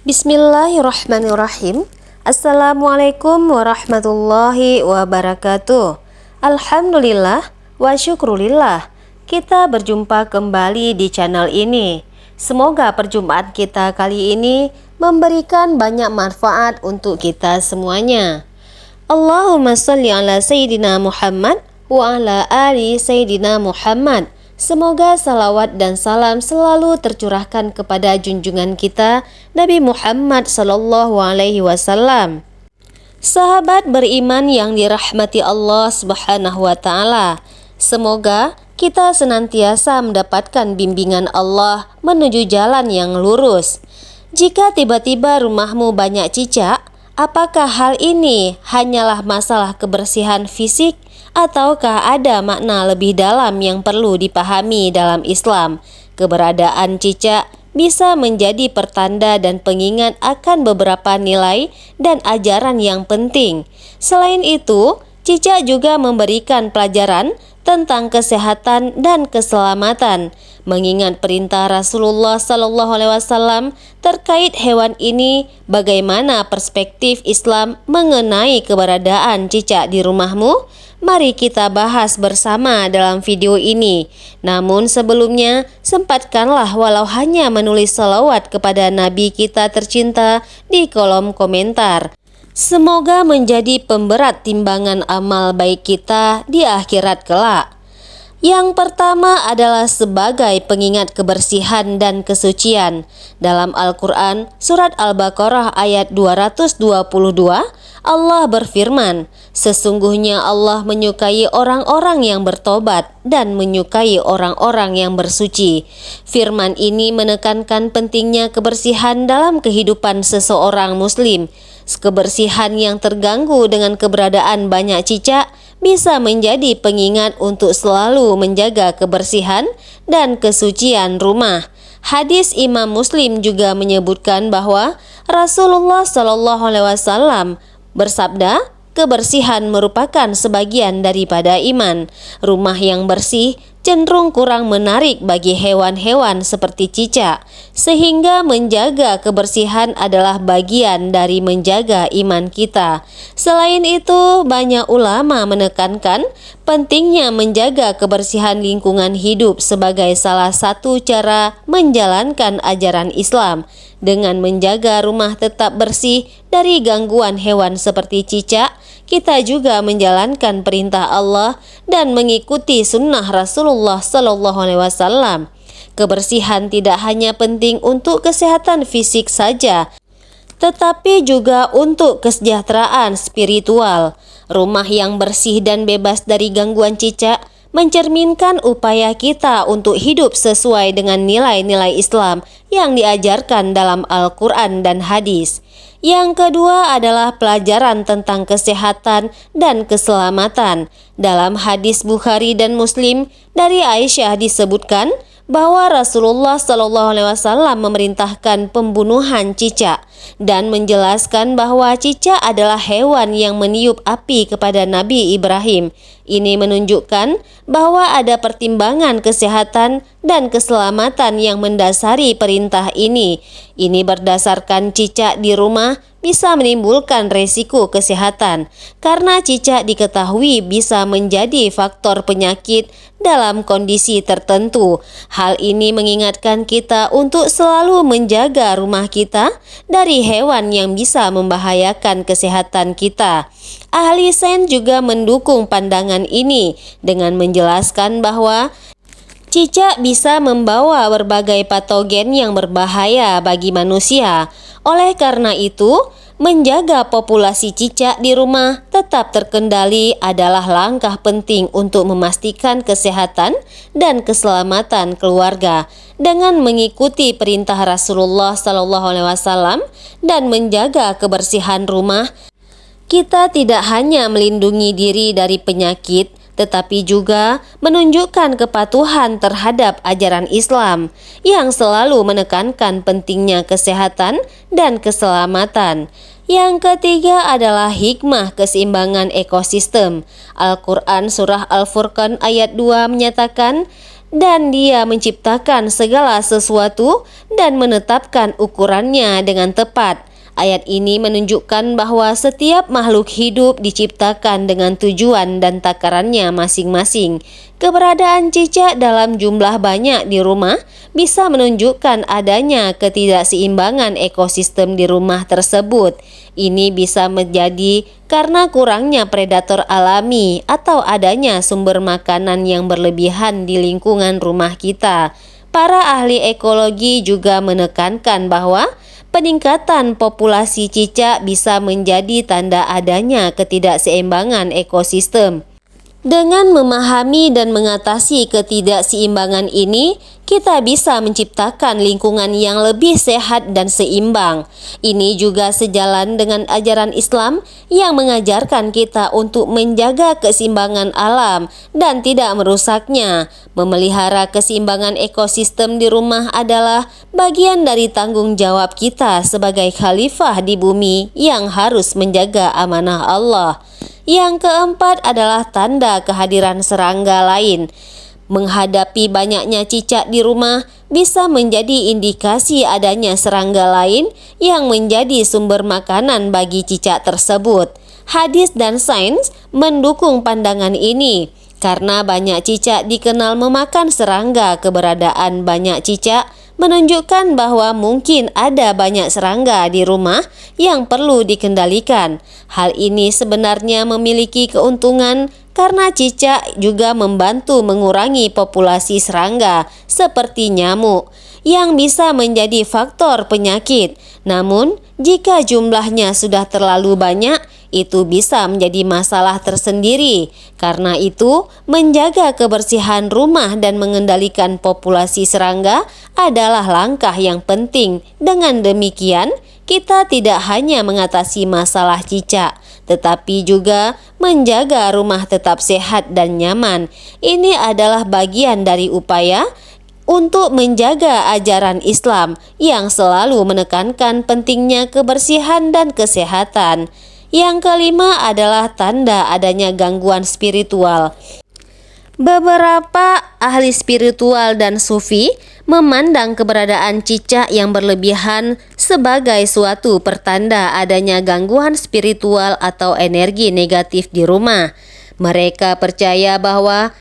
Bismillahirrahmanirrahim. Assalamualaikum warahmatullahi wabarakatuh. Alhamdulillah wa syukrulillah, kita berjumpa kembali di channel ini. Semoga perjumpaan kita kali ini memberikan banyak manfaat untuk kita semuanya. Allahumma sholli ala Sayyidina Muhammad wa ala ali Sayyidina Muhammad. Semoga salawat dan salam selalu tercurahkan kepada junjungan kita Nabi Muhammad Sallallahu Alaihi Wasallam. Sahabat beriman yang dirahmati Allah Subhanahu Wa Taala, semoga kita senantiasa mendapatkan bimbingan Allah menuju jalan yang lurus. Jika tiba-tiba rumahmu banyak cicak, apakah hal ini hanyalah masalah kebersihan fisik? Ataukah ada makna lebih dalam yang perlu dipahami dalam Islam? Keberadaan cicak bisa menjadi pertanda dan pengingat akan beberapa nilai dan ajaran yang penting. Selain itu, cicak juga memberikan pelajaran tentang kesehatan dan keselamatan, mengingat perintah Rasulullah SAW terkait hewan ini. Bagaimana perspektif Islam mengenai keberadaan cicak di rumahmu? Mari kita bahas bersama dalam video ini. Namun sebelumnya, sempatkanlah walau hanya menulis salawat kepada Nabi kita tercinta di kolom komentar. Semoga menjadi pemberat timbangan amal baik kita di akhirat kelak. Yang pertama adalah sebagai pengingat kebersihan dan kesucian. Dalam Al-Quran, surat Al-Baqarah ayat 222, Allah berfirman, sesungguhnya Allah menyukai orang-orang yang bertobat dan menyukai orang-orang yang bersuci. Firman ini menekankan pentingnya kebersihan dalam kehidupan seseorang muslim. Kebersihan yang terganggu dengan keberadaan banyak cicak bisa menjadi pengingat untuk selalu menjaga kebersihan dan kesucian rumah. Hadis Imam Muslim juga menyebutkan bahwa Rasulullah SAW bersabda, kebersihan merupakan sebagian daripada iman. Rumah yang bersih cenderung kurang menarik bagi hewan-hewan seperti cicak, sehingga menjaga kebersihan adalah bagian dari menjaga iman kita. Selain itu, banyak ulama menekankan pentingnya menjaga kebersihan lingkungan hidup sebagai salah satu cara menjalankan ajaran Islam. Dengan menjaga rumah tetap bersih dari gangguan hewan seperti cicak, kita juga menjalankan perintah Allah dan mengikuti sunnah Rasulullah SAW. Kebersihan tidak hanya penting untuk kesehatan fisik saja, tetapi juga untuk kesejahteraan spiritual. Rumah yang bersih dan bebas dari gangguan cicak mencerminkan upaya kita untuk hidup sesuai dengan nilai-nilai Islam yang diajarkan dalam Al-Quran dan hadis. Yang kedua adalah pelajaran tentang kesehatan dan keselamatan. Dalam hadis Bukhari dan Muslim dari Aisyah disebutkan bahwa Rasulullah SAW memerintahkan pembunuhan cicak dan menjelaskan bahwa cicak adalah hewan yang meniup api kepada Nabi Ibrahim. Ini menunjukkan bahwa ada pertimbangan kesehatan dan keselamatan yang mendasari perintah ini. Ini berdasarkan cicak di rumah bisa menimbulkan resiko kesehatan karena cicak diketahui bisa menjadi faktor penyakit dalam kondisi tertentu. Hal ini mengingatkan kita untuk selalu menjaga rumah kita dari hewan yang bisa membahayakan kesehatan kita. Ahli sains juga mendukung pandangan ini dengan menjelaskan bahwa cicak bisa membawa berbagai patogen yang berbahaya bagi manusia. Oleh karena itu, menjaga populasi cicak di rumah tetap terkendali adalah langkah penting untuk memastikan kesehatan dan keselamatan keluarga. Dengan mengikuti perintah Rasulullah SAW dan menjaga kebersihan rumah, kita tidak hanya melindungi diri dari penyakit, tetapi juga menunjukkan kepatuhan terhadap ajaran Islam yang selalu menekankan pentingnya kesehatan dan keselamatan. Yang ketiga adalah hikmah keseimbangan ekosistem. Al-Quran Surah Al-Furqan ayat 2 menyatakan, dan Dia menciptakan segala sesuatu dan menetapkan ukurannya dengan tepat. Ayat ini menunjukkan bahwa setiap makhluk hidup diciptakan dengan tujuan dan takarannya masing-masing. Keberadaan cicak dalam jumlah banyak di rumah bisa menunjukkan adanya ketidakseimbangan ekosistem di rumah tersebut. Ini bisa menjadi karena kurangnya predator alami atau adanya sumber makanan yang berlebihan di lingkungan rumah kita. Para ahli ekologi juga menekankan bahwa peningkatan populasi cicak bisa menjadi tanda adanya ketidakseimbangan ekosistem. Dengan memahami dan mengatasi ketidakseimbangan ini, kita bisa menciptakan lingkungan yang lebih sehat dan seimbang. Ini juga sejalan dengan ajaran Islam yang mengajarkan kita untuk menjaga keseimbangan alam dan tidak merusaknya. Memelihara keseimbangan ekosistem di rumah adalah bagian dari tanggung jawab kita sebagai khalifah di bumi yang harus menjaga amanah Allah. Yang keempat adalah tanda kehadiran serangga lain. Menghadapi banyaknya cicak di rumah bisa menjadi indikasi adanya serangga lain yang menjadi sumber makanan bagi cicak tersebut. Hadis dan sains mendukung pandangan ini. Karena banyak cicak dikenal memakan serangga, keberadaan banyak cicak menunjukkan bahwa mungkin ada banyak serangga di rumah yang perlu dikendalikan. Hal ini sebenarnya memiliki keuntungan karena cicak juga membantu mengurangi populasi serangga seperti nyamuk yang bisa menjadi faktor penyakit. Namun, jika jumlahnya sudah terlalu banyak, itu bisa menjadi masalah tersendiri. Karena itu, menjaga kebersihan rumah dan mengendalikan populasi serangga adalah langkah yang penting. Dengan demikian, kita tidak hanya mengatasi masalah cicak, tetapi juga menjaga rumah tetap sehat dan nyaman. Ini adalah bagian dari upaya untuk menjaga ajaran Islam yang selalu menekankan pentingnya kebersihan dan kesehatan. Yang kelima adalah tanda adanya gangguan spiritual. Beberapa ahli spiritual dan sufi memandang keberadaan cicak yang berlebihan sebagai suatu pertanda adanya gangguan spiritual atau energi negatif di rumah. Mereka percaya bahwa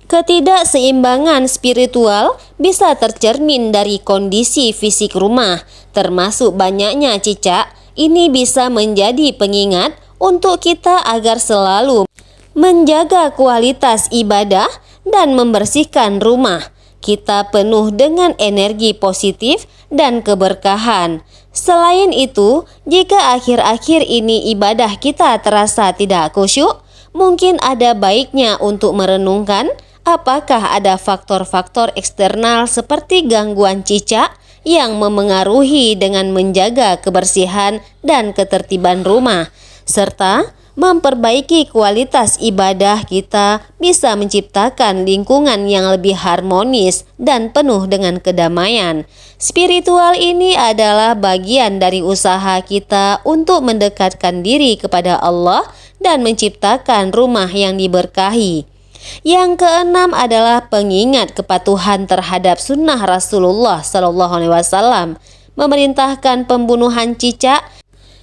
ketidakseimbangan spiritual bisa tercermin dari kondisi fisik rumah, termasuk banyaknya cicak. Ini bisa menjadi pengingat untuk kita agar selalu menjaga kualitas ibadah dan membersihkan rumah kita penuh dengan energi positif dan keberkahan. Selain itu, jika akhir-akhir ini ibadah kita terasa tidak khusyuk, mungkin ada baiknya untuk merenungkan apakah ada faktor-faktor eksternal seperti gangguan cicak yang memengaruhi dengan menjaga kebersihan dan ketertiban rumah, serta memperbaiki kualitas ibadah kita bisa menciptakan lingkungan yang lebih harmonis dan penuh dengan kedamaian. Spiritual ini adalah bagian dari usaha kita untuk mendekatkan diri kepada Allah dan menciptakan rumah yang diberkahi. Yang keenam adalah pengingat kepatuhan terhadap sunnah Rasulullah SAW memerintahkan pembunuhan cicak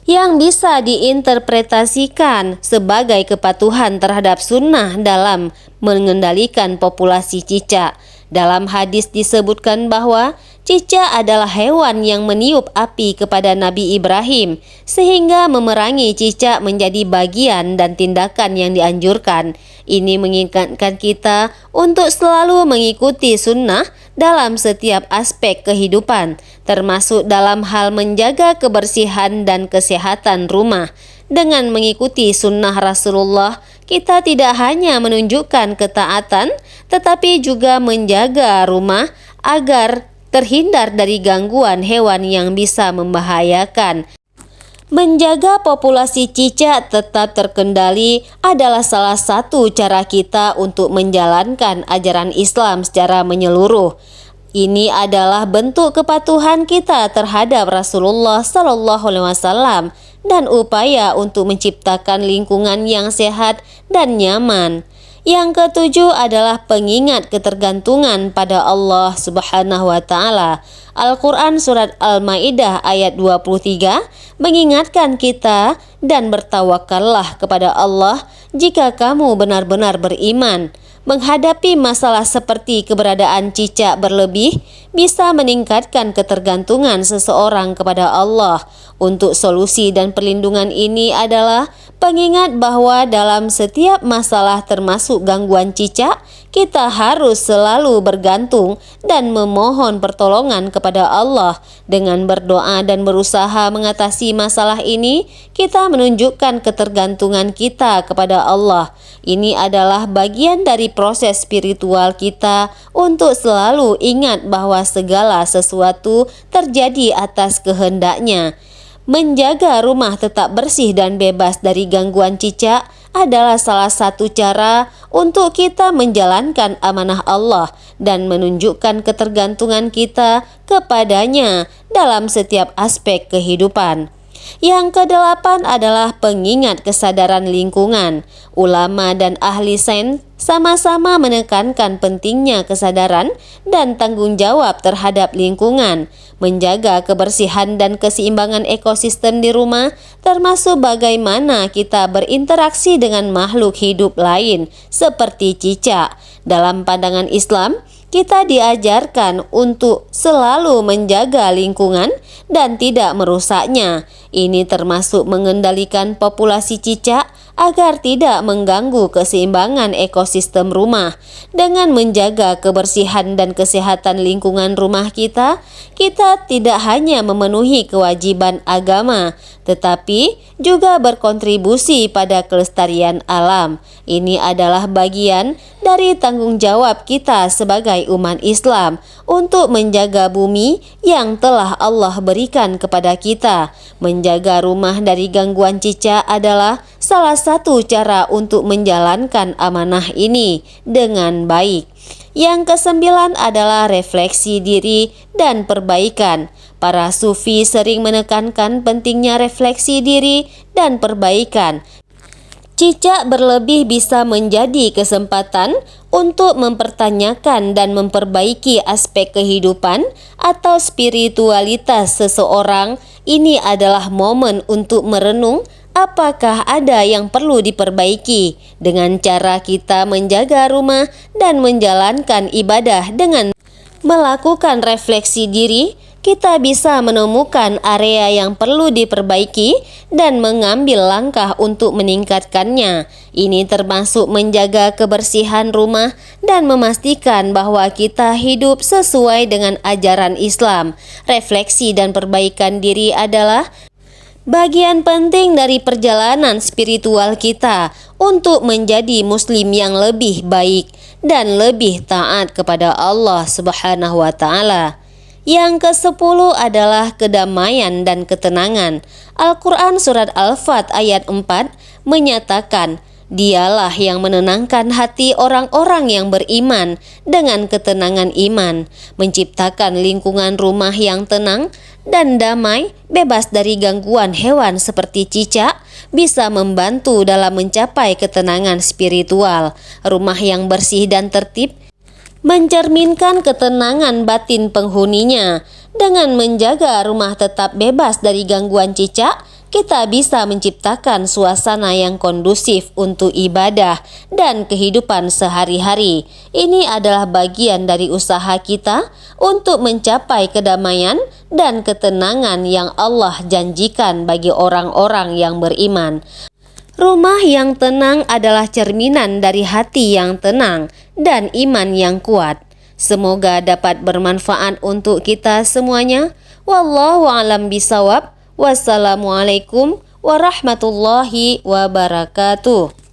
yang bisa diinterpretasikan sebagai kepatuhan terhadap sunnah dalam mengendalikan populasi cicak. Dalam hadis disebutkan bahwa cicak adalah hewan yang meniup api kepada Nabi Ibrahim, sehingga memerangi cicak menjadi bagian dan tindakan yang dianjurkan. Ini mengingatkan kita untuk selalu mengikuti sunnah dalam setiap aspek kehidupan, termasuk dalam hal menjaga kebersihan dan kesehatan rumah. Dengan mengikuti sunnah Rasulullah, kita tidak hanya menunjukkan ketaatan, tetapi juga menjaga rumah agar terhindar dari gangguan hewan yang bisa membahayakan. Menjaga populasi cicak tetap terkendali adalah salah satu cara kita untuk menjalankan ajaran Islam secara menyeluruh. Ini adalah bentuk kepatuhan kita terhadap Rasulullah SAW dan upaya untuk menciptakan lingkungan yang sehat dan nyaman. Yang ketujuh adalah pengingat ketergantungan pada Allah Subhanahu wa Ta'ala. Al-Quran Surat Al-Ma'idah ayat 23 mengingatkan kita, dan bertawakallah kepada Allah jika kamu benar-benar beriman. Menghadapi masalah seperti keberadaan cicak berlebih bisa meningkatkan ketergantungan seseorang kepada Allah. Untuk solusi dan perlindungan ini adalah pengingat bahwa dalam setiap masalah termasuk gangguan cicak, kita harus selalu bergantung dan memohon pertolongan kepada Allah. Dengan berdoa dan berusaha mengatasi masalah ini, kita menunjukkan ketergantungan kita kepada Allah. Ini adalah bagian dari proses spiritual kita untuk selalu ingat bahwa segala sesuatu terjadi atas kehendaknya. Menjaga rumah tetap bersih dan bebas dari gangguan cicak adalah salah satu cara untuk kita menjalankan amanah Allah dan menunjukkan ketergantungan kita kepadanya dalam setiap aspek kehidupan. Yang kedelapan adalah pengingat kesadaran lingkungan. Ulama dan ahli sains sama-sama menekankan pentingnya kesadaran dan tanggung jawab terhadap lingkungan. Menjaga kebersihan dan keseimbangan ekosistem di rumah, termasuk bagaimana kita berinteraksi dengan makhluk hidup lain seperti cicak. Dalam pandangan Islam, kita diajarkan untuk selalu menjaga lingkungan dan tidak merusaknya. Ini termasuk mengendalikan populasi cicak agar tidak mengganggu keseimbangan ekosistem rumah. Dengan menjaga kebersihan dan kesehatan lingkungan rumah kita tidak hanya memenuhi kewajiban agama, tetapi juga berkontribusi pada kelestarian alam. Ini adalah bagian dari tanggung jawab kita sebagai umat Islam untuk menjaga bumi yang telah Allah berikan kepada kita. Menjaga rumah dari gangguan cicak adalah salah satu cara untuk menjalankan amanah ini dengan baik. Yang kesembilan adalah refleksi diri dan perbaikan. Para sufi sering menekankan pentingnya refleksi diri dan perbaikan. Cicak berlebih bisa menjadi kesempatan untuk mempertanyakan dan memperbaiki aspek kehidupan atau spiritualitas seseorang. Ini adalah momen untuk merenung apakah ada yang perlu diperbaiki. Dengan cara kita menjaga rumah dan menjalankan ibadah dengan melakukan refleksi diri, kita bisa menemukan area yang perlu diperbaiki dan mengambil langkah untuk meningkatkannya. Ini termasuk menjaga kebersihan rumah dan memastikan bahwa kita hidup sesuai dengan ajaran Islam. Refleksi dan perbaikan diri adalah bagian penting dari perjalanan spiritual kita untuk menjadi muslim yang lebih baik dan lebih taat kepada Allah Subhanahu wa Ta'ala. Yang ke-10 adalah kedamaian dan ketenangan. Al-Quran Surat Al-Fat ayat 4 menyatakan, Dialah yang menenangkan hati orang-orang yang beriman dengan ketenangan iman, menciptakan lingkungan rumah yang tenang dan damai, bebas dari gangguan hewan seperti cicak, bisa membantu dalam mencapai ketenangan spiritual. Rumah yang bersih dan tertib mencerminkan ketenangan batin penghuninya. Dengan menjaga rumah tetap bebas dari gangguan cicak, kita bisa menciptakan suasana yang kondusif untuk ibadah dan kehidupan sehari-hari. Ini adalah bagian dari usaha kita untuk mencapai kedamaian dan ketenangan yang Allah janjikan bagi orang-orang yang beriman. Rumah yang tenang adalah cerminan dari hati yang tenang dan iman yang kuat. Semoga dapat bermanfaat untuk kita semuanya. Wallahu a'lam bishawab. Wassalamualaikum warahmatullahi wabarakatuh.